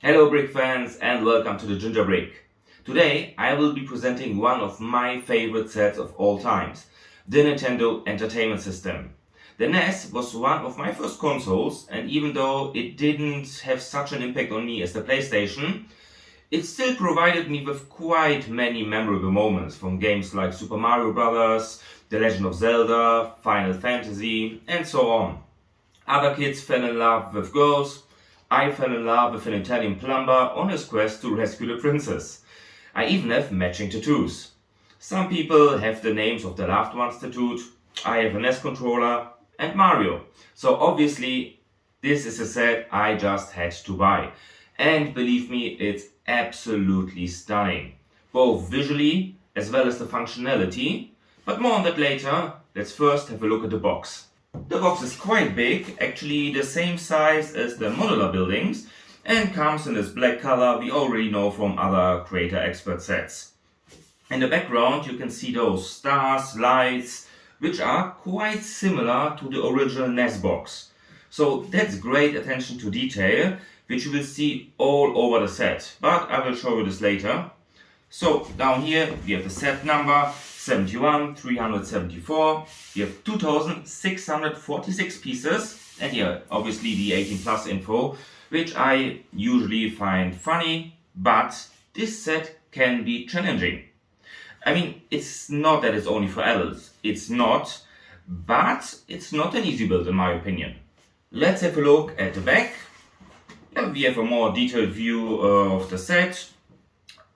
Hello Brick fans and welcome to the Ginger Brick. Today I will be presenting one of my favorite sets of all times, the Nintendo Entertainment System. The NES was one of my first consoles, and even though it didn't have such an impact on me as the PlayStation, it still provided me with quite many memorable moments from games like Super Mario Bros., The Legend of Zelda, Final Fantasy and so on. Other kids fell in love with girls. I fell in love with an Italian plumber on his quest to rescue the princess. I even have matching tattoos. Some people have the names of their loved ones tattooed. I have an NES controller and Mario. So obviously this is a set I just had to buy. And believe me, it's absolutely stunning. Both visually as well as the functionality. But more on that later. Let's first have a look at the box. The box is quite big, actually the same size as the modular buildings, and comes in this black color we already know from other Creator Expert sets. In the background you can see those stars, lights, which are quite similar to the original NES box. So that's great attention to detail, which you will see all over the set, but I will show you this later. So down here we have the set number 71374. We have 2646 pieces, and here obviously the 18 plus info, which I usually find funny, but this set can be challenging. I mean, it's not that it's only for adults, it's not, but it's not an easy build in my opinion. Let's have a look at the back. We have a more detailed view of the set.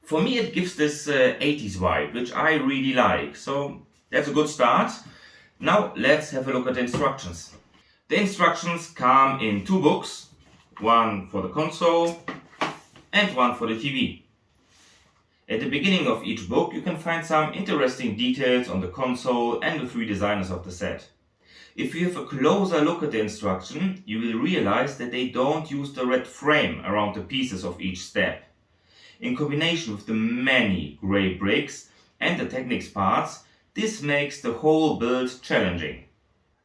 For me it gives this 80s vibe, which I really like, so that's a good start. Now let's have a look at the instructions. The instructions come in two books, one for the console and one for the TV. At the beginning of each book you can find some interesting details on the console and the three designers of the set. If you have a closer look at the instruction, you will realize that they don't use the red frame around the pieces of each step. In combination with the many grey bricks and the Technics parts, this makes the whole build challenging.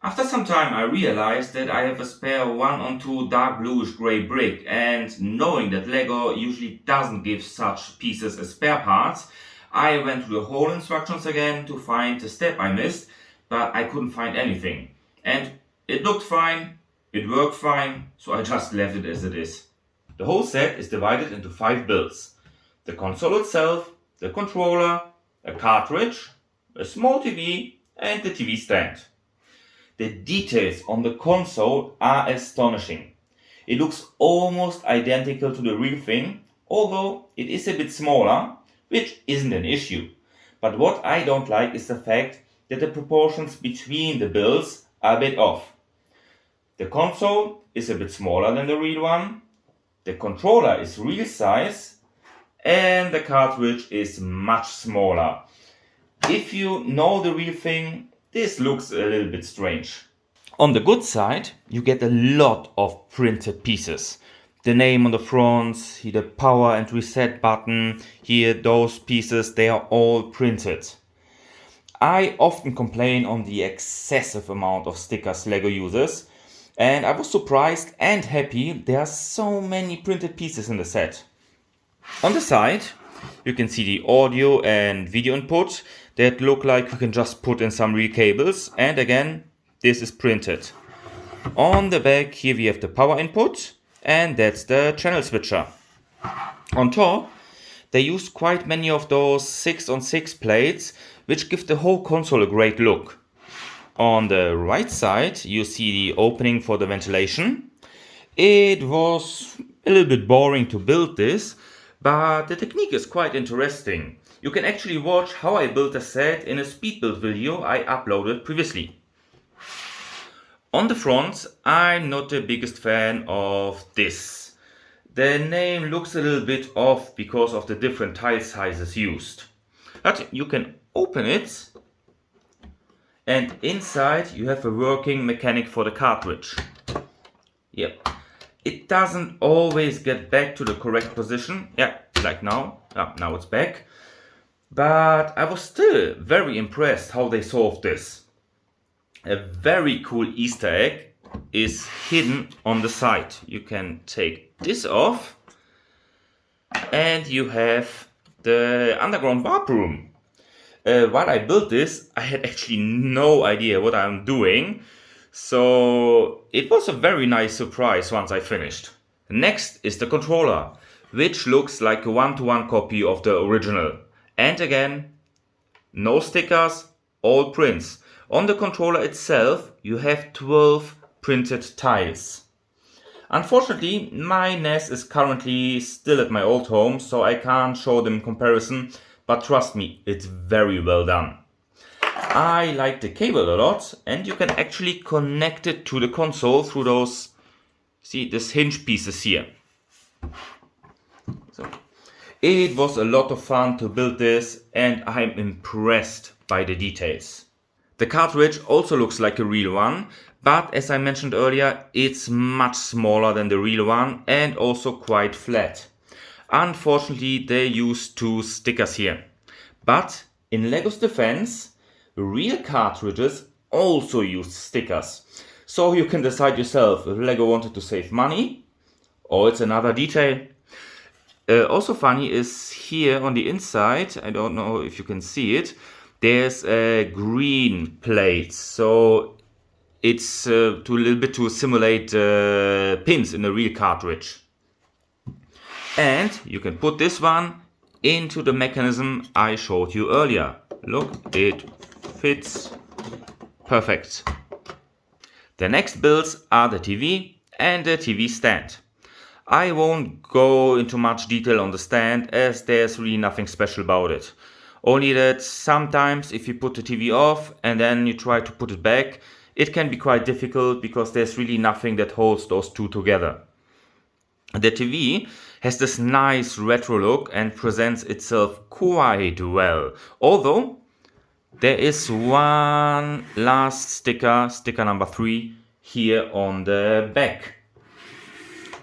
After some time I realized that I have a spare 1-on-2 dark bluish grey brick, and knowing that LEGO usually doesn't give such pieces as spare parts, I went through the whole instructions again to find the step I missed, but I couldn't find anything. And it looked fine, it worked fine, so I just left it as it is. The whole set is divided into 5 builds. The console itself, the controller, a cartridge, a small TV and the TV stand. The details on the console are astonishing. It looks almost identical to the real thing, although it is a bit smaller, which isn't an issue. But what I don't like is the fact that the proportions between the builds are a bit off. The console is a bit smaller than the real one, the controller is real size, and the cartridge is much smaller. If you know the real thing, this looks a little bit strange. On the good side, you get a lot of printed pieces. The name on the front, here the power and reset button, here those pieces, they are all printed. I often complain on the excessive amount of stickers LEGO uses, and I was surprised and happy there are so many printed pieces in the set. On the side you can see the audio and video input that look like you can just put in some real cables, and again this is printed. On the back here we have the power input, and that's the channel switcher. On top they used quite many of those 6-on-6 plates, which give the whole console a great look. On the right side you see the opening for the ventilation. It was a little bit boring to build this, but the technique is quite interesting. You can actually watch how I built the set in a speed build video I uploaded previously. On the front, I'm not the biggest fan of this. The name looks a little bit off because of the different tile sizes used. But you can open it, and inside you have a working mechanic for the cartridge. Yep. It doesn't always get back to the correct position. Yeah, like now. Now it's back. But I was still very impressed how they solved this. A very cool Easter egg is hidden on the side. You can take this off And you have the underground warp room. While I built this, I had actually no idea what I'm doing. So it was a very nice surprise once I finished. Next is the controller, which looks like a one-to-one copy of the original. And again, no stickers, all prints. On the controller itself, you have 12 printed tiles. Unfortunately, my NES is currently still at my old home, so I can't show them in comparison, but trust me, it's very well done. I like the cable a lot, and you can actually connect it to the console through those, see, these hinge pieces here. So, it was a lot of fun to build this, and I'm impressed by the details. The cartridge also looks like a real one, but as I mentioned earlier, it's much smaller than the real one and also quite flat. Unfortunately, they used 2 stickers here. But in LEGO's defense, real cartridges also use stickers. So you can decide yourself if LEGO wanted to save money or it's another detail. Also funny is here on the inside, I don't know if you can see it, there's a green plate. So it's a little bit to simulate pins in a real cartridge. And you can put this one into the mechanism I showed you earlier. Look, it fits perfect. The next builds are the TV and the TV stand. I won't go into much detail on the stand as there's really nothing special about it. Only that sometimes if you put the TV off and then you try to put it back, it can be quite difficult because there's really nothing that holds those two together. The TV has this nice retro look and presents itself quite well. Although there is one last sticker number 3, here on the back.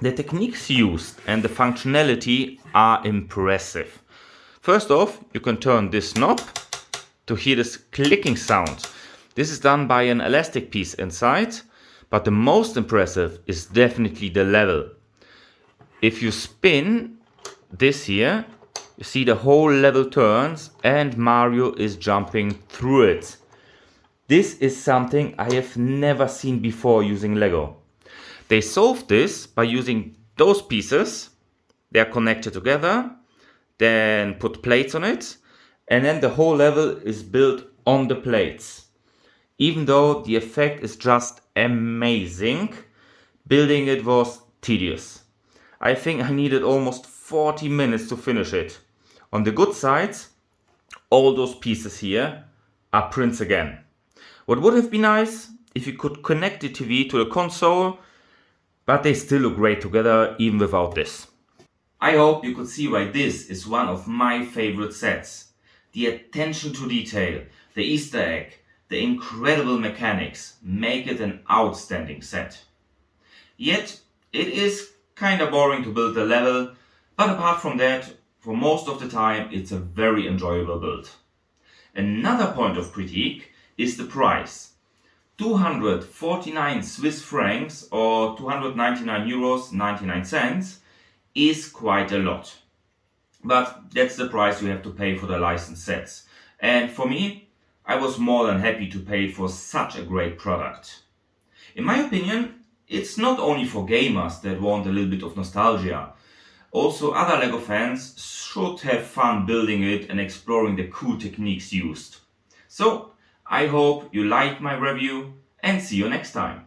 The techniques used and the functionality are impressive. First off, you can turn this knob to hear this clicking sound. This is done by an elastic piece inside, but the most impressive is definitely the level. If you spin this here, you see the whole level turns and Mario is jumping through it. This is something I have never seen before using LEGO. They solved this by using those pieces. They are connected together, then put plates on it, and then the whole level is built on the plates. Even though the effect is just amazing, building it was tedious. I think I needed almost 40 minutes to finish it. On the good side, all those pieces here are prints again. What would have been nice if you could connect the TV to the console, but they still look great together even without this. I hope you could see why this is one of my favorite sets. The attention to detail, the Easter egg, the incredible mechanics make it an outstanding set. Yet, it is kinda boring to build the level, but apart from that, for most of the time, it's a very enjoyable build. Another point of critique is the price. 249 Swiss francs or 299 euros 99 cents is quite a lot. But that's the price you have to pay for the licensed sets. And for me, I was more than happy to pay for such a great product. In my opinion, it's not only for gamers that want a little bit of nostalgia. Also, other LEGO fans should have fun building it and exploring the cool techniques used. So, I hope you liked my review and see you next time.